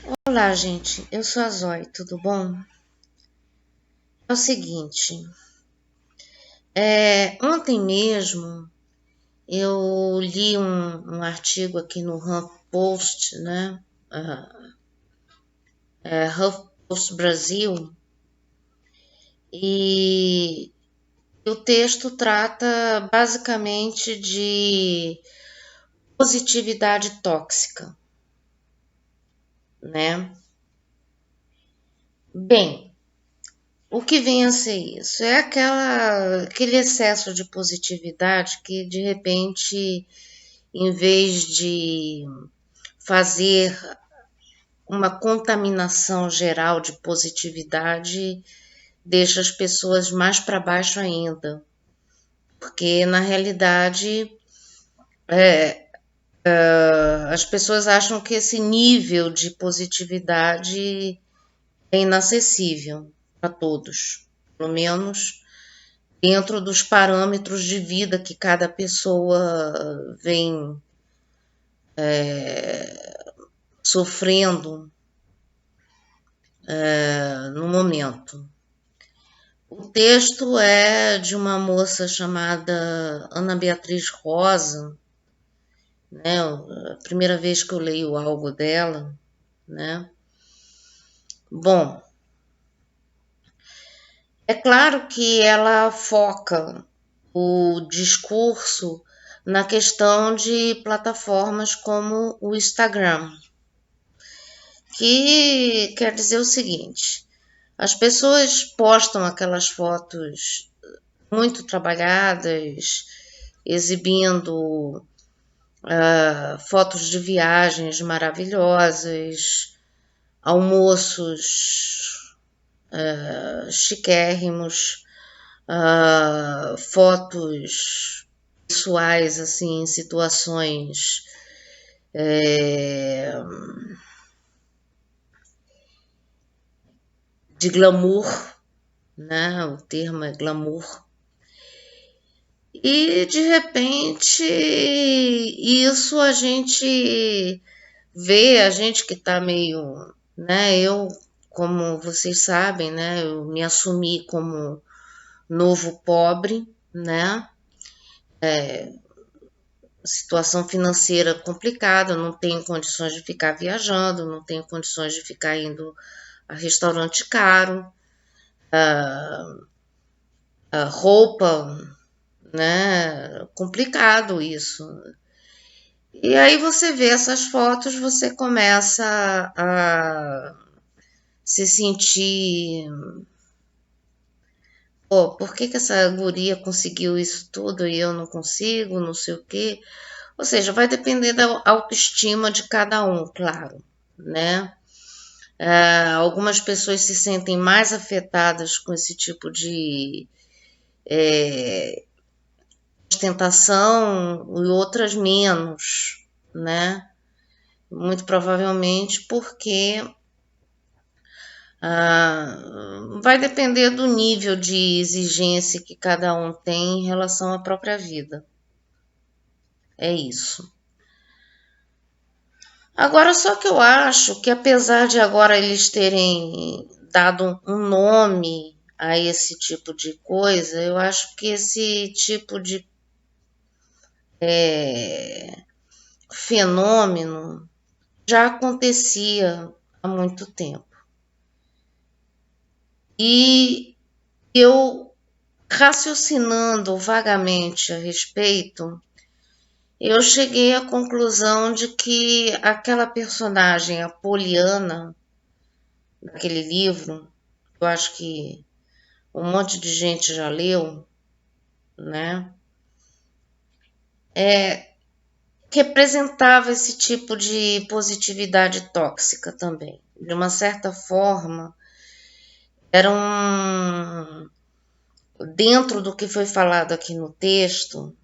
Olá, gente. Eu sou a Zói, tudo bom? É o seguinte, ontem mesmo eu li um artigo aqui no HuffPost, né? HuffPost Brasil, e o texto trata basicamente de positividade tóxica, né? Bem, o que vem a ser isso? É aquele excesso de positividade que de repente, em vez de fazer uma contaminação geral de positividade, deixa as pessoas mais para baixo ainda, porque na realidade as pessoas acham que esse nível de positividade é inacessível para todos, pelo menos dentro dos parâmetros de vida que cada pessoa vem sofrendo no momento. O texto é de uma moça chamada Ana Beatriz Rosa, né? A primeira vez que eu leio algo dela, né? Bom, é claro que ela foca o discurso na questão de plataformas como o Instagram, que quer dizer o seguinte: as pessoas postam aquelas fotos muito trabalhadas, exibindo fotos de viagens maravilhosas, almoços chiquérrimos, fotos pessoais assim em situações de glamour, né? O termo é glamour. E de repente isso a gente vê, a gente que tá meio, né? Eu, como vocês sabem, né? Eu me assumi como novo pobre, né? Situação financeira complicada, não tenho condições de ficar viajando, não tenho condições de ficar indo a restaurante caro, a roupa, né? Complicado isso. E aí você vê essas fotos, você começa a se sentir, pô, por que essa guria conseguiu isso tudo e eu não consigo, não sei o quê. Ou seja, vai depender da autoestima de cada um, claro, né? Algumas pessoas se sentem mais afetadas com esse tipo de ostentação e outras menos, né? Muito provavelmente porque vai depender do nível de exigência que cada um tem em relação à própria vida. É isso. Agora, só que eu acho que apesar de agora eles terem dado um nome a esse tipo de coisa, eu acho que esse tipo de fenômeno já acontecia há muito tempo. E eu, raciocinando vagamente a respeito, eu cheguei à conclusão de que aquela personagem, a Poliana, daquele livro, eu acho que um monte de gente já leu, né? Representava esse tipo de positividade tóxica também. De uma certa forma, era dentro do que foi falado aqui no texto,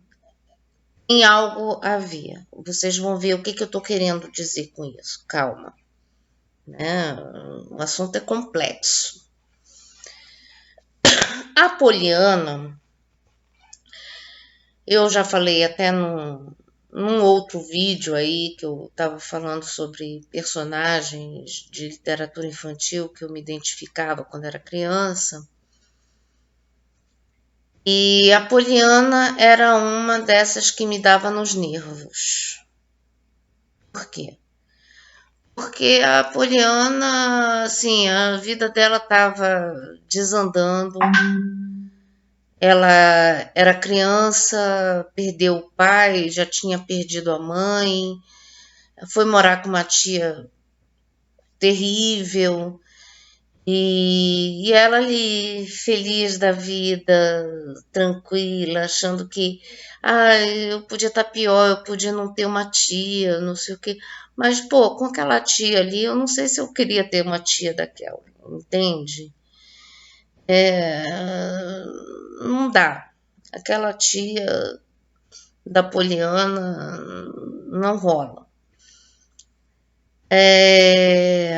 em algo havia. Vocês vão ver o que eu estou querendo dizer com isso. Calma, né? O assunto é complexo. A Poliana, eu já falei até num outro vídeo aí que eu estava falando sobre personagens de literatura infantil que eu me identificava quando era criança. E a Poliana era uma dessas que me dava nos nervos. Por quê? Porque a Poliana, assim, a vida dela estava desandando. Ela era criança, perdeu o pai, já tinha perdido a mãe, foi morar com uma tia terrível. E ela ali, feliz da vida, tranquila, achando que eu podia estar pior, eu podia não ter uma tia, não sei o quê. Mas, pô, com aquela tia ali, eu não sei se eu queria ter uma tia daquela, entende? Não dá. Aquela tia da Poliana não rola. É,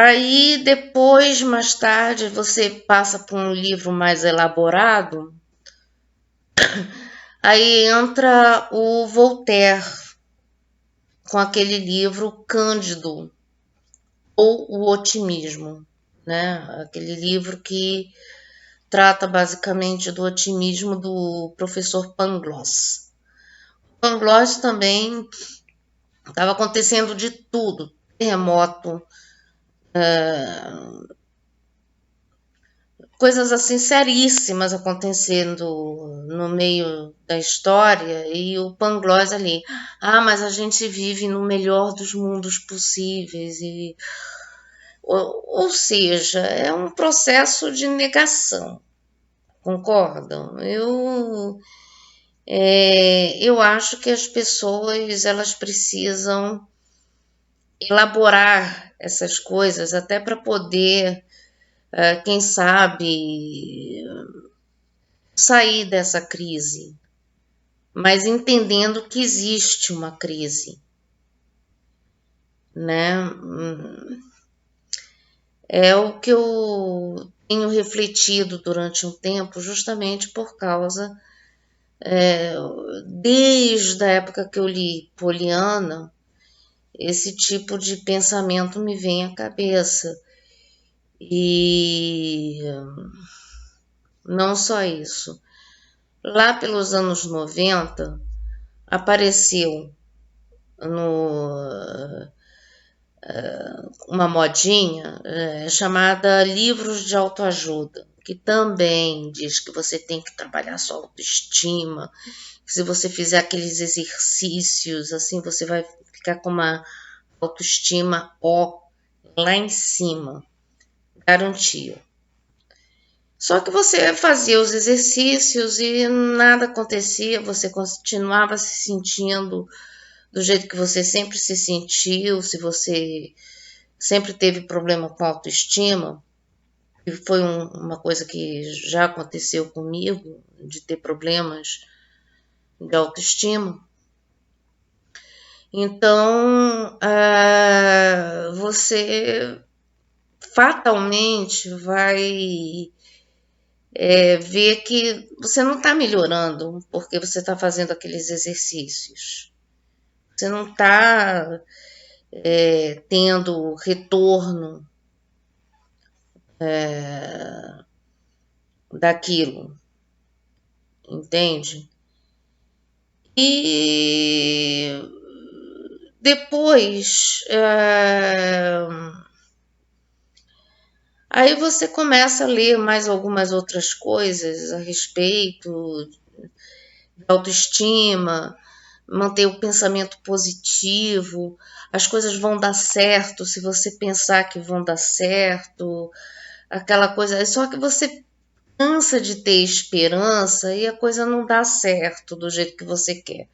Aí depois, mais tarde, você passa por um livro mais elaborado, aí entra o Voltaire com aquele livro Cândido ou O Otimismo, né? Aquele livro que trata basicamente do otimismo do professor Pangloss. Pangloss também estava acontecendo de tudo, terremoto, coisas assim seríssimas acontecendo no meio da história e o Pangloss ali, mas a gente vive no melhor dos mundos possíveis e ou seja, é um processo de negação, concordam? Eu acho que as pessoas elas precisam elaborar essas coisas até para poder, quem sabe, sair dessa crise, mas entendendo que existe uma crise, né? É o que eu tenho refletido durante um tempo, justamente por causa, desde a época que eu li Poliana, esse tipo de pensamento me vem à cabeça. E não só isso. Lá pelos anos 90, apareceu no, uma modinha chamada livros de autoajuda, que também diz que você tem que trabalhar sua autoestima, que se você fizer aqueles exercícios, assim você vai ficar com uma autoestima lá em cima, garantia. Só que você fazia os exercícios e nada acontecia, você continuava se sentindo do jeito que você sempre se sentiu, se você sempre teve problema com autoestima, e foi uma coisa que já aconteceu comigo, de ter problemas de autoestima. Então, você fatalmente vai ver que você não está melhorando porque você está fazendo aqueles exercícios. Você não está tendo retorno daquilo, entende? E depois, aí você começa a ler mais algumas outras coisas a respeito da autoestima, manter o pensamento positivo, as coisas vão dar certo se você pensar que vão dar certo, aquela coisa. Só que você cansa de ter esperança e a coisa não dá certo do jeito que você quer.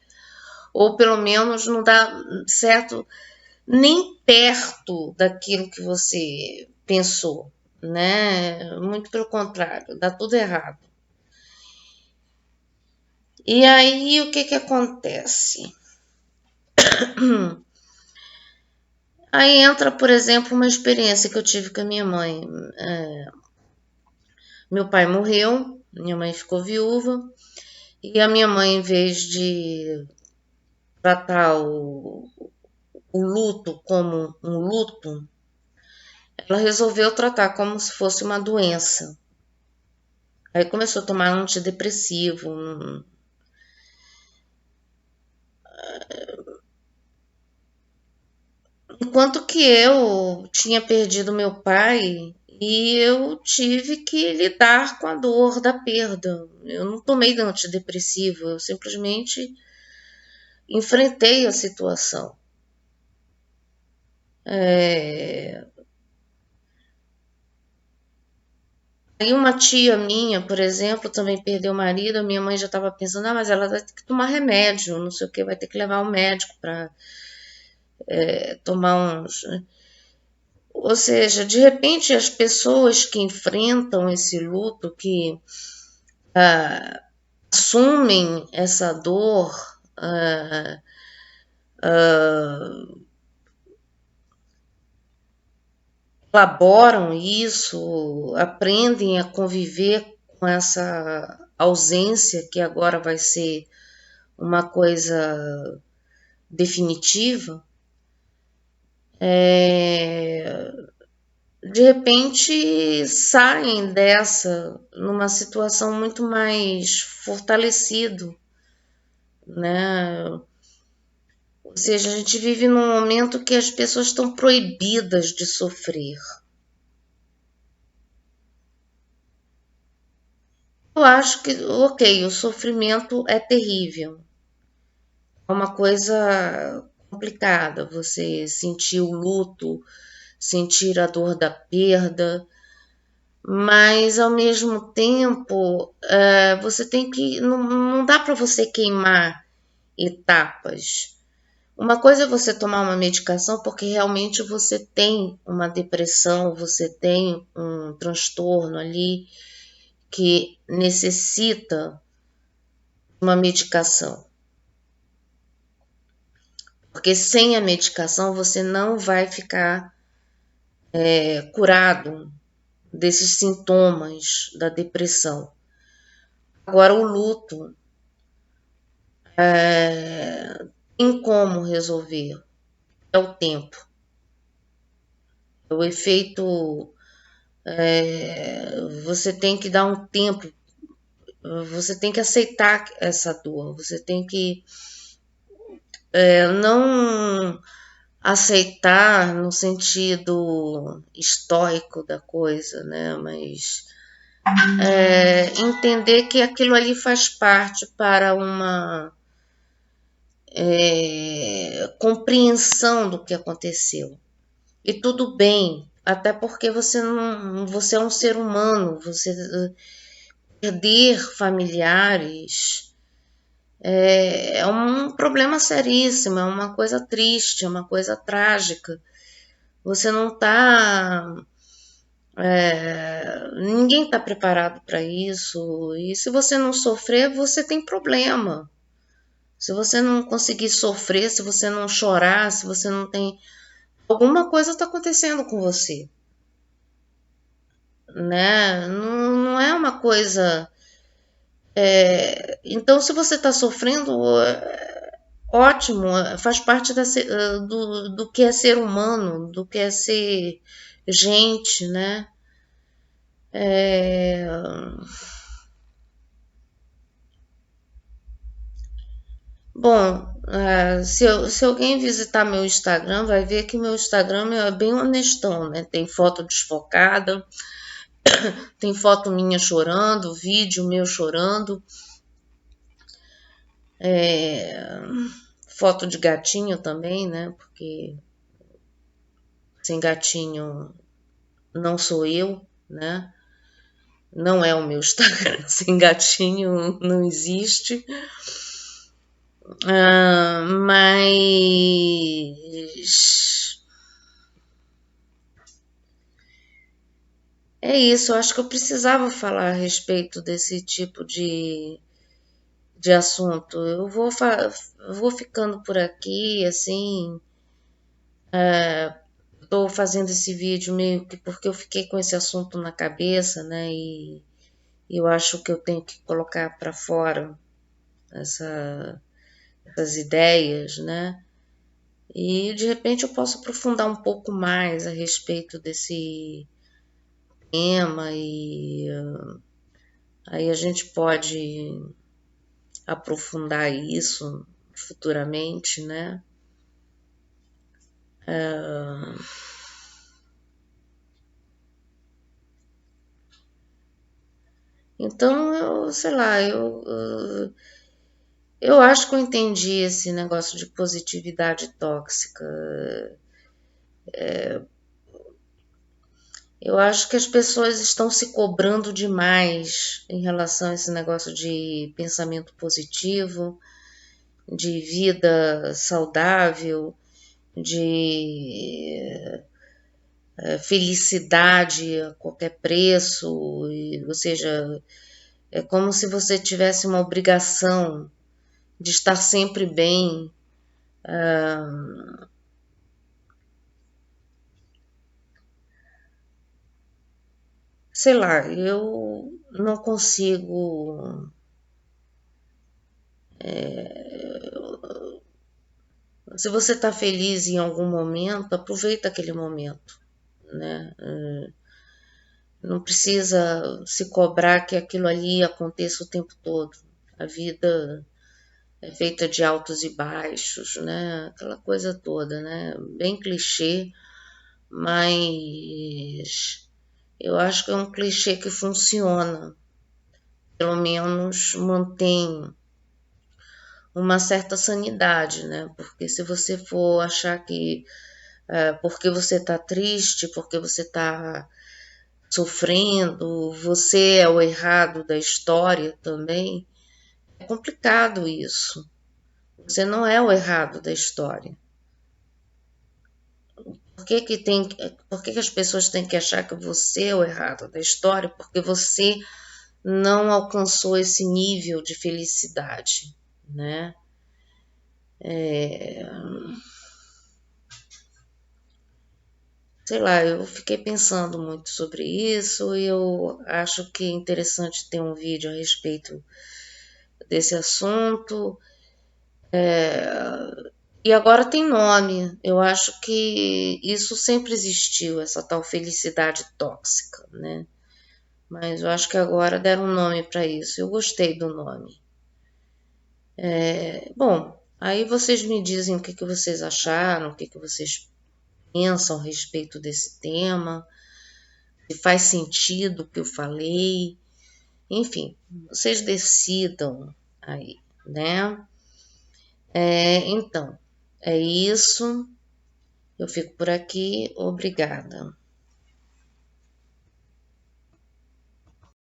Ou pelo menos não dá certo nem perto daquilo que você pensou, né? Muito pelo contrário, dá tudo errado. E aí o que que acontece? Aí entra, por exemplo, uma experiência que eu tive com a minha mãe. Meu pai morreu, Minha mãe ficou viúva e a minha mãe, em vez de tratar o luto como um luto, ela resolveu tratar como se fosse uma doença. Aí começou a tomar antidepressivo. Enquanto que eu tinha perdido meu pai e eu tive que lidar com a dor da perda. Eu não tomei antidepressivo, eu simplesmente enfrentei a situação. É... Aí uma tia minha, por exemplo, também perdeu o marido, a minha mãe já estava pensando, mas ela vai ter que tomar remédio, não sei o que, vai ter que levar ao médico para tomar uns. Ou seja, de repente as pessoas que enfrentam esse luto, que assumem essa dor, ah, ah, elaboram isso, aprendem a conviver com essa ausência que agora vai ser uma coisa definitiva, de repente saem dessa numa situação muito mais fortalecido, né? Ou seja, a gente vive num momento que as pessoas estão proibidas de sofrer. Eu acho que, ok, o sofrimento é terrível, é uma coisa complicada você sentir o luto, sentir a dor da perda, mas ao mesmo tempo você tem que. Não dá para você queimar etapas. Uma coisa é você tomar uma medicação porque realmente você tem uma depressão, você tem um transtorno ali que necessita uma medicação. Porque sem a medicação você não vai ficar curado desses sintomas da depressão. Agora, o luto tem como resolver, é o tempo. O efeito, você tem que dar um tempo, você tem que aceitar essa dor, você tem que não aceitar no sentido estoico da coisa, né? Mas entender que aquilo ali faz parte para uma compreensão do que aconteceu. E tudo bem, até porque você é um ser humano, você perder familiares é um problema seríssimo, é uma coisa triste, é uma coisa trágica. Você não está. Ninguém está preparado para isso. E se você não sofrer, você tem problema. Se você não conseguir sofrer, se você não chorar, se você não tem. Alguma coisa está acontecendo com você. Né? Não é uma coisa. Então, se você está sofrendo, ótimo, faz parte do que é ser humano, do que é ser gente, né? É, Bom, se alguém visitar meu Instagram, vai ver que meu Instagram é bem honestão, né? Tem foto desfocada, tem foto minha chorando, vídeo meu chorando, é, foto de gatinho também, né? Porque sem gatinho não sou eu, né? Não é o meu Instagram, sem gatinho não existe. Mas é isso, eu acho que eu precisava falar a respeito desse tipo de assunto. Eu vou ficando por aqui, assim, estou fazendo esse vídeo meio que porque eu fiquei com esse assunto na cabeça, né? E eu acho que eu tenho que colocar para fora essas ideias, né? E de repente eu posso aprofundar um pouco mais a respeito desse tema e aí a gente pode aprofundar isso futuramente, né? Então, eu sei lá, eu acho que eu entendi esse negócio de positividade tóxica. Eu acho que as pessoas estão se cobrando demais em relação a esse negócio de pensamento positivo, de vida saudável, de felicidade a qualquer preço, ou seja, é como se você tivesse uma obrigação de estar sempre bem. Sei lá, eu não consigo. Se você está feliz em algum momento, aproveita aquele momento, né? Não precisa se cobrar que aquilo ali aconteça o tempo todo. A vida é feita de altos e baixos, né? Aquela coisa toda, né? Bem clichê, mas eu acho que é um clichê que funciona. Pelo menos mantém uma certa sanidade, né? Porque se você for achar que porque você está triste, porque você está sofrendo, você é o errado da história também, é complicado isso. Você não é o errado da história. Por que as pessoas têm que achar que você é o errado da história? Porque você não alcançou esse nível de felicidade, né? Sei lá, eu fiquei pensando muito sobre isso e eu acho que é interessante ter um vídeo a respeito desse assunto. E agora tem nome. Eu acho que isso sempre existiu, essa tal felicidade tóxica, né? Mas eu acho que agora deram um nome para isso. Eu gostei do nome. Bom, aí vocês me dizem o que, que vocês acharam, o que, que vocês pensam a respeito desse tema, se faz sentido o que eu falei. Enfim, vocês decidam aí, né? Então, é isso. Eu fico por aqui. Obrigada.